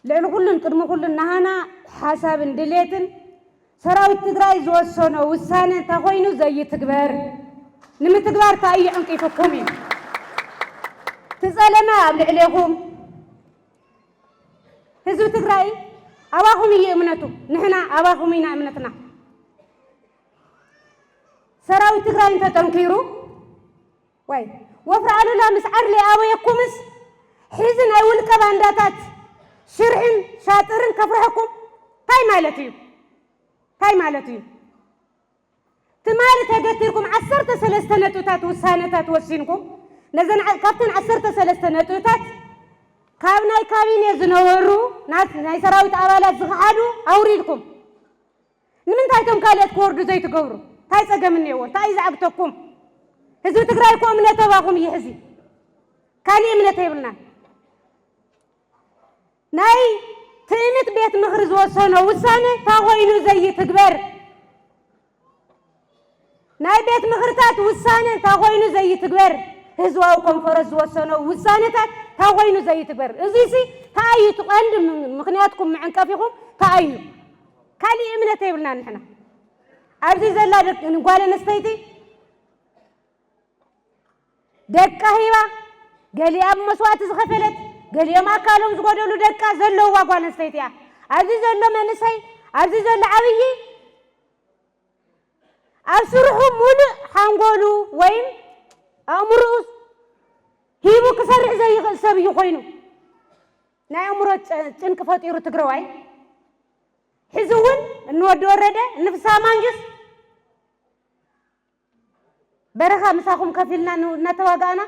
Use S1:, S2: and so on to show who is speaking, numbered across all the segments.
S1: لأن كلن قدم كلن نهانا حساب دليتن سراوي تقرأي زوجنا وسانة تخوينو زي تكبر نم تكبر تأيي عن كيف قومي تسألنا عليكم هزو تقرأي أواهم يأمنتو نحنا أواهم ينا أمنتنا سراوي تقرأي انت تنكيرو واي وفرعلو لا مسعر لي أوي يقومس حيزن أول كبانداتات شرحن شاطرن كفرحكم تاي مالتي تمالت هدتيركم 13 نتوتات وسانتات وسينكم نزن كابتن 13 نتوتات كابناي كابيني زنورو ناي سراويت أبالات زخادو أوريدكم نمن تايتم كاليات كوردو زي تقورو تاي سقمني هو تاي زعبتكم هزو تقرايكم أمنة واقم يحزي كالي أمنة يبلنا ناي تيمت بيت مخرز وصانة وصانة تاغوينو زي تكبر ناي بيت مخرطات وصانة تاغوينو زي تكبر هزواو كونفرنس وصانة وصانة تاغوينو زي تكبر ازيسي تايو تقند مخنياتكم معن كافيكم تايو كالي امنة يبلنا نحنا ابزي زلا نقال نستيتي دكا هيبا قالي اب مسوات زخفلت قال يا ما كانوا زغدلو دكا زلوا واقوال نستيتيا عزيز زلوا منسي عزيز زلوا عبي أسرهم مولى حنقولو وين أمروس هيبو كسرع زي سبي يخوينو نا أمرو تنك فطيرو تقرواي حزون النود ورده نفسها مانجس برخا مساكم كفيلنا نتواقعنا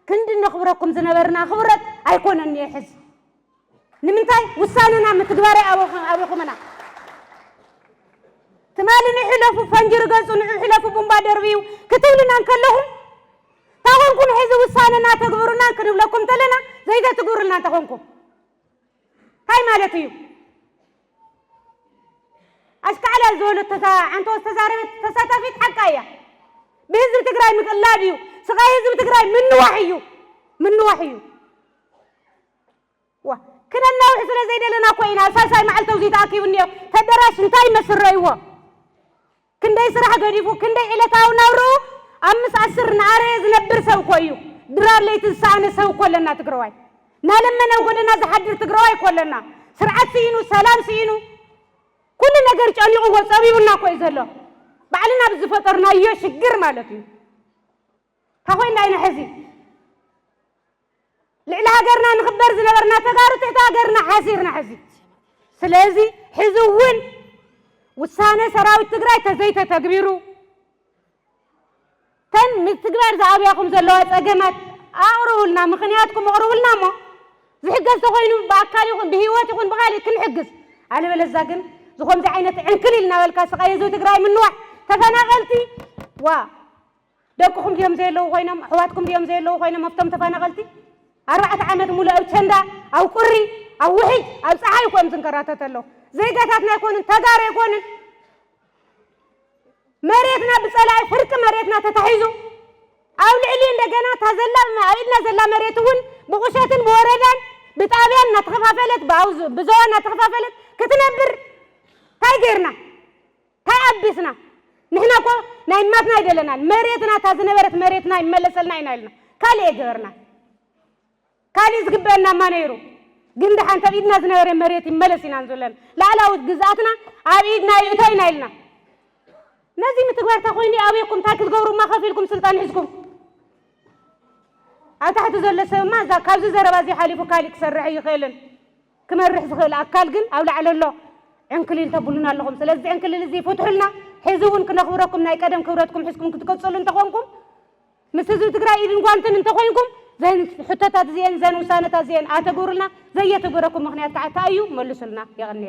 S1: كند نخبركم زنبرنا خبرت أيكون أني حز نمنتاي وساننا متدواري أبوكم أنا تمالي نحلفوا فنجر قصو نحلفوا بمبادر بيو كتبلنا نكلهم تاغون كون حز وساننا تقبرنا كنب لكم تلنا زي ذا تقبرنا تاغونكم هاي مالتيو أشكى على زول عنتو استزاربت تساتفت حكاية بهزر تقراي مقلابيو سقاي هزر تقراي من وحيو وا كنا نوح سلا زي دلنا كوينا ساساي مع التوزيت اكيو نيو تدراش انتاي مسريوا كندي سراح غديفو كندي الهتاو نورو 5 ناريز نبر سو كويو درار ليت سان سو كلنا تقراي نالمنا وغدنا زحدر تقراي كلنا سرعت سينو سلام سينو كل ነገር ጫኒው ወጻቢውና ኮይ ዘሎ بعلنا بزفترنا يشجر مالتي تخوين داينا حزي لعلا هاجرنا نخبر زنبرنا تقارو تحت هاجرنا حاسيرنا حزي سلازي حزوين وسانة سراوي تقراي تزيت تكبيرو تن متقبر زعبياكم زلوات أجمعت أقرولنا مخنياتكم أقرولنا ما زحجز تخوينو بأكاليكم بهواتكم بغالي كل حجز على بلزاقن زخون زي عينة عنكليلنا والكاس قايزو تقراي من نوع تفناقلتي وا دقكم ديوم زي لو خوينا حواتكم ديوم زي لو خوينا مفتم تفناقلتي 4 عامات مولا او تشندا او قري او وحي او صحايكم زنكراتتلو زي قاتاتنا يكونن تغاري يكونن مريتنا بصلاي فرق مريتنا تتحيزو او لعلي እንደገና ታዘላ ማይልና ዘላ መሬቱን በቆሻትን በወረዳን በጣቢያን ናተከፋፈለት ባውዝ ብዙዋን ናተከፋፈለት ክትነብር ታይገርና ታያብስና نحنا كو نايماتنا يدلنا مريتنا تازنبرت مريتنا يملسلنا ينالنا كالي يجبرنا كالي زغبنا ما نيرو ግን ደሓን ተቢድና ዝነበረ መሬት ይመለስና እንዘለን ላዕላዊት ግዛትና አብይድና ይእታይና ይልና ነዚ ምትግባር ተኮይኒ አብይኩም ታክል ገብሩማ ከፊልኩም ስልጣን ሒዝኩም አታሕቲ ዘሎ ሰብማ ዛ ካብዚ ዘረባ እዚ ሓሊፉ ካሊ ክሰርሕ ይኽእልን ክመርሕ ዝኽእል ኣካል ግን ኣብ ላዕሊ ኣሎ عنكلين تبولنا لهم سلزي عنكلين زي فتحلنا حزون كنا خبركم ناي قدم خبرتكم حسكم كتقصلوا انت خوانكم مسزو تقرا ايدن كوانتن انت خوانكم زين حتتات زين زين وسانتا زين اتغورلنا زي تغوركم مخنيات تعتايو ملسلنا يغني